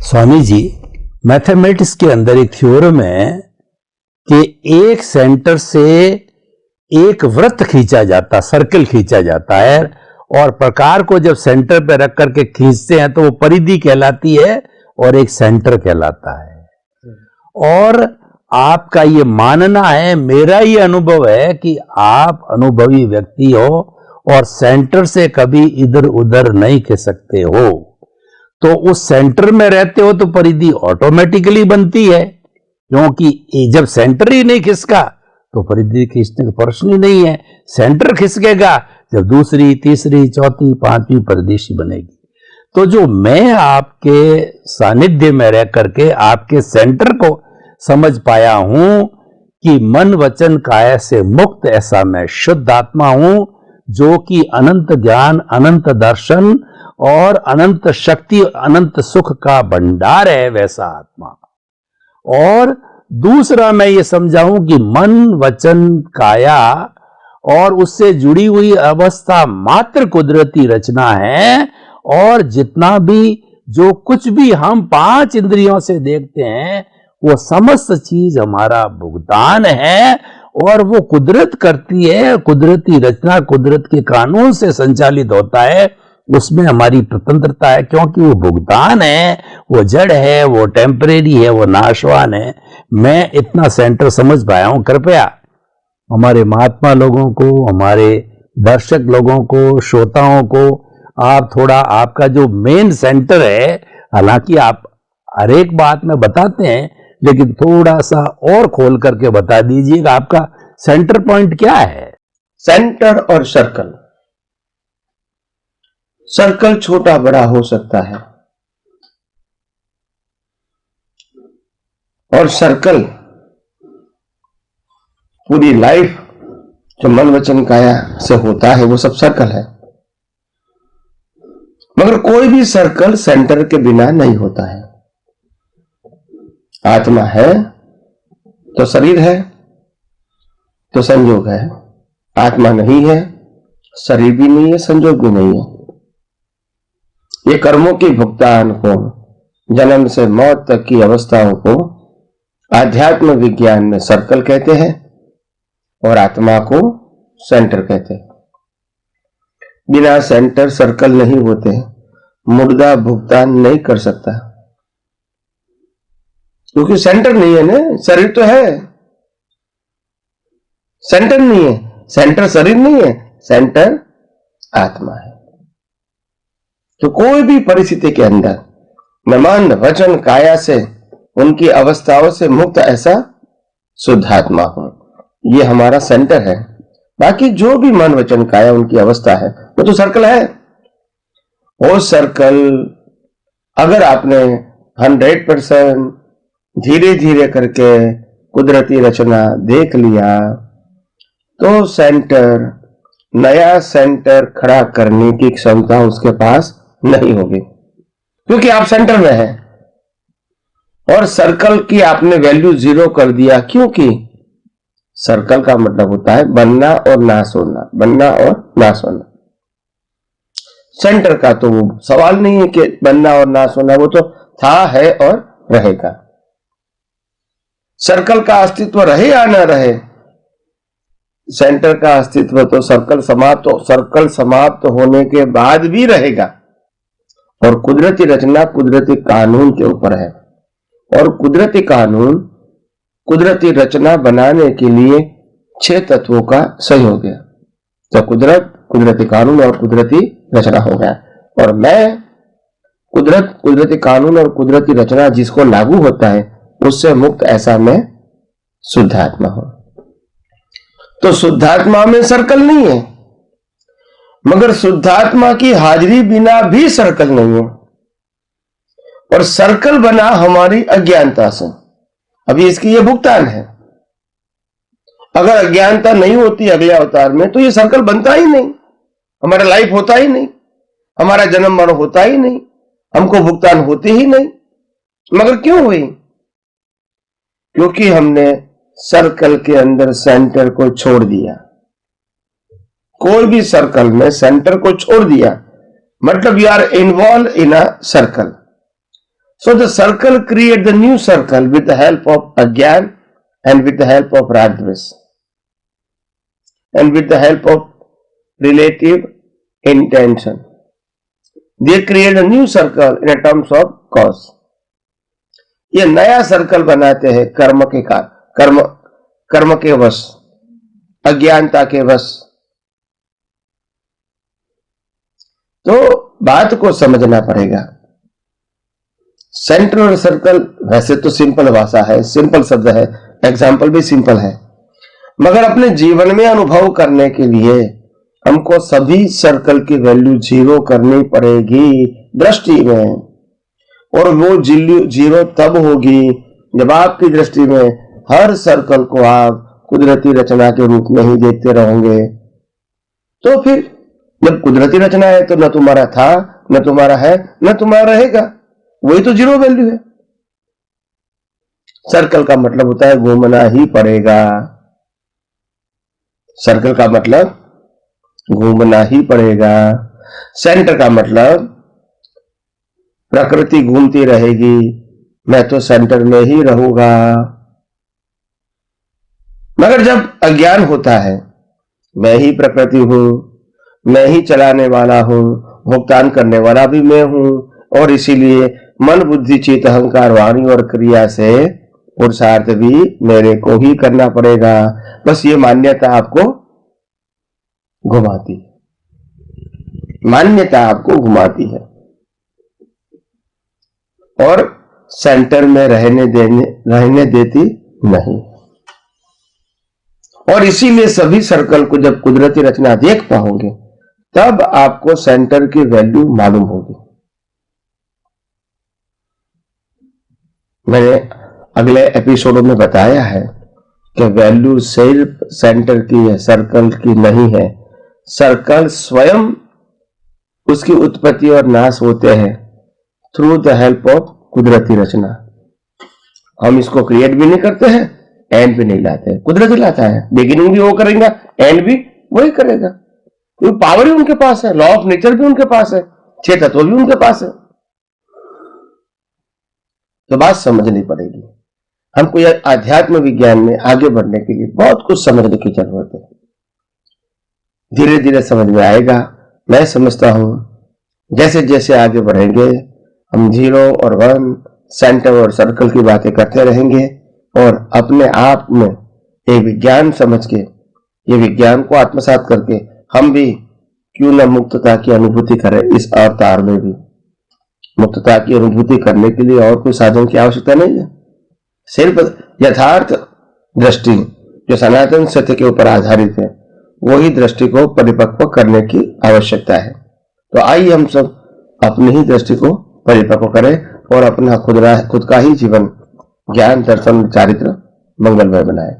Swami ji, mathematics के अंदर एक थ्योरम है कि एक सेंटर से एक वृत्त खींचा जाता, सर्कल खींचा जाता है, और प्रकार को जब सेंटर पे रख करके खींचते हैं तो वो परिधि कहलाती है और एक सेंटर कहलाता है। और आपका ये मानना है, मेरा ये अनुभव है कि आप अनुभवी व्यक्ति हो और सेंटर से कभी इधर उधर नहीं खिसकते हो, तो उस सेंटर में रहते हो तो परिधि ऑटोमेटिकली बनती है, क्योंकि जब सेंटर ही नहीं खिसका तो परिधि खींचने का प्रश्न ही नहीं है। सेंटर खिसकेगा जब दूसरी, तीसरी, चौथी, पांचवी परिधि बनेगी। तो जो मैं आपके सानिध्य में रह करके आपके सेंटर को समझ पाया हूं कि मन वचन काया से मुक्त ऐसा मैं शुद्ध आत्मा हूं, जो कि अनंत ज्ञान, अनंत दर्शन और अनंत शक्ति, अनंत सुख का भंडार है, वैसा आत्मा। और दूसरा मैं ये समझाऊं कि मन वचन काया और उससे जुड़ी हुई अवस्था मात्र कुदरती रचना है, और जितना भी जो कुछ भी हम पांच इंद्रियों से देखते हैं वो समस्त चीज हमारा भुगतान है, और वो कुदरत करती है। कुदरती रचना कुदरत के कानून से संचालित होता है, उसमें हमारी स्वतंत्रता है, क्योंकि वो भुगतान है, वो जड़ है, वो टेम्परेरी है, वो नाशवान है। मैं इतना सेंटर समझ पाया हूं। कृपया हमारे महात्मा लोगों को, हमारे दर्शक लोगों को, श्रोताओं को आप थोड़ा आपका जो मेन सेंटर है, हालांकि आप हर एक बात में बताते हैं, लेकिन थोड़ा सा और खोल करके बता दीजिएगा आपका सेंटर पॉइंट क्या है। सेंटर और सर्कल, सर्कल छोटा बड़ा हो सकता है और सर्कल पूरी लाइफ जो मन वचन काया से होता है वो सब सर्कल है। मगर कोई भी सर्कल सेंटर के बिना नहीं होता है। आत्मा है तो शरीर है, तो संयोग है। आत्मा नहीं है, शरीर भी नहीं है, संयोग भी नहीं है। ये कर्मों के भुगतान को, जन्म से मौत तक की अवस्थाओं को आध्यात्म विज्ञान में सर्कल कहते हैं और आत्मा को सेंटर कहते हैं। बिना सेंटर सर्कल नहीं होते। मुर्दा भुगतान नहीं कर सकता, क्योंकि सेंटर नहीं है ना। शरीर तो है, सेंटर नहीं है। सेंटर शरीर नहीं है, सेंटर आत्मा है। तो कोई भी परिस्थिति के अंदर मैं मन वचन काया से, उनकी अवस्थाओं से मुक्त ऐसा शुद्ध आत्मा हूं, ये हमारा सेंटर है। बाकी जो भी मन वचन काया उनकी अवस्था है वो तो सर्कल है। वो सर्कल अगर आपने 100% धीरे धीरे करके कुदरती रचना देख लिया तो सेंटर, नया सेंटर खड़ा करने की क्षमता उसके पास नहीं होगी, क्योंकि आप सेंटर में हैं। और सर्कल की आपने वैल्यू 0 कर दिया, क्योंकि सर्कल का मतलब होता है बनना और नाश होना, बनना और नाश होना। सेंटर का तो वो सवाल नहीं है कि बनना और नाश होना, वो तो था, है और रहेगा। सर्कल का अस्तित्व रहे या न रहे, सेंटर का अस्तित्व तो सर्कल समाप्त होने के बाद भी रहेगा। और कुदरती रचना कुदरती कानून के ऊपर है, और कुदरती कानून कुदरती रचना बनाने के लिए 6 तत्वों का सहयोग है। तो कुदरत, कुदरती कानून और कुदरती रचना हो गया। और मैं कुदरत, कुदरती कानून और कुदरती रचना जिसको लागू होता है उससे मुक्त ऐसा मैं शुद्ध आत्मा हूं। तो शुद्धात्मा में सर्कल नहीं है, मगर शुद्धात्मा की हाजिरी बिना भी सर्कल नहीं है। और सर्कल बना हमारी अज्ञानता से। अभी इसकी ये भुगतान है। अगर अज्ञानता नहीं होती अगले अवतार में तो ये सर्कल बनता ही नहीं, हमारा लाइफ होता ही नहीं, हमारा जन्म मरण होता ही नहीं, हमको भुगतान होती ही नहीं। मगर क्यों हुई? क्योंकि हमने सर्कल के अंदर सेंटर को छोड़ दिया। कोई भी सर्कल में सेंटर को छोड़ दिया मतलब you are involve in a circle. So the circle create the new circle with the help of Agyan and with the help of Ragdvesh and with the help of relative intention. They create a new circle in terms of cause. ये नया circle बनाते हैं कर्म के कर्म के वश, अज्ञानता के वश। तो बात को समझना पड़ेगा। सेंटर और सर्कल वैसे तो सिंपल भाषा है, सिंपल शब्द है, एग्जाम्पल भी सिंपल है, मगर अपने जीवन में अनुभव करने के लिए हमको सभी सर्कल की वैल्यू 0 करनी पड़ेगी दृष्टि में। और वो जीरो तब होगी जब आपकी दृष्टि में हर सर्कल को आप कुदरती रचना के रूप में ही देखते रहोगे। तो फिर जब कुदरती रचना है तो न तुम्हारा था, न तुम्हारा है, न तुम्हारा रहेगा, वही तो 0 वैल्यू है। सर्कल का मतलब होता है घूमना ही पड़ेगा। सर्कल का मतलब घूमना ही पड़ेगा। सेंटर का मतलब प्रकृति घूमती रहेगी, मैं तो सेंटर में ही रहूंगा। मगर जब अज्ञान होता है, मैं ही प्रकृति हूं, मैं ही चलाने वाला हूं, भुगतान करने वाला भी मैं हूं, और इसीलिए मन बुद्धि चित्त अहंकार वाणी और क्रिया से पुरुषार्थ भी मेरे को ही करना पड़ेगा। बस ये मान्यता आपको घुमाती है, मान्यता आपको घुमाती है और सेंटर में रहने देती नहीं। और इसीलिए सभी सर्कल को जब कुदरती रचना देख पाओगे तब आपको सेंटर की वैल्यू मालूम होगी। मैंने अगले एपिसोडों में बताया है कि वैल्यू सिर्फ सेंटर की है, सर्कल की नहीं है। सर्कल स्वयं उसकी उत्पत्ति और नाश होते हैं थ्रू द हेल्प ऑफ कुदरती रचना। हम इसको क्रिएट भी नहीं करते हैं, एंड भी नहीं लाते हैं, कुदरती लाता है। बिगिनिंग भी वो करेगा, एंड भी वही करेगा, क्योंकि पावर ही उनके पास है, लॉ ऑफ नेचर भी उनके पास है, 6 तत्व भी उनके पास है। तो बात समझनी पड़ेगी। हमको यह आध्यात्म विज्ञान में आगे बढ़ने के लिए बहुत कुछ समझने की जरूरत है। धीरे धीरे समझ में आएगा। मैं समझता हूं जैसे जैसे आगे बढ़ेंगे हम 0 और 1, सेंटर और सर्कल की बातें करते रहेंगे और अपने आप में एक विज्ञान समझ के, ये विज्ञान को आत्मसात करके हम भी क्यों न मुक्तता की अनुभूति करें। इस अवतार में भी मुक्तता की अनुभूति करने के लिए और कोई साधन की आवश्यकता नहीं है। सिर्फ यथार्थ दृष्टि जो सनातन सत्य के ऊपर आधारित है, वही दृष्टि को परिपक्व करने की आवश्यकता है। तो आइए हम सब अपनी ही दृष्टि को परिपक्व करें और अपना खुद का ही जीवन ज्ञान दर्शन चारित्र मंगलमय बनाए।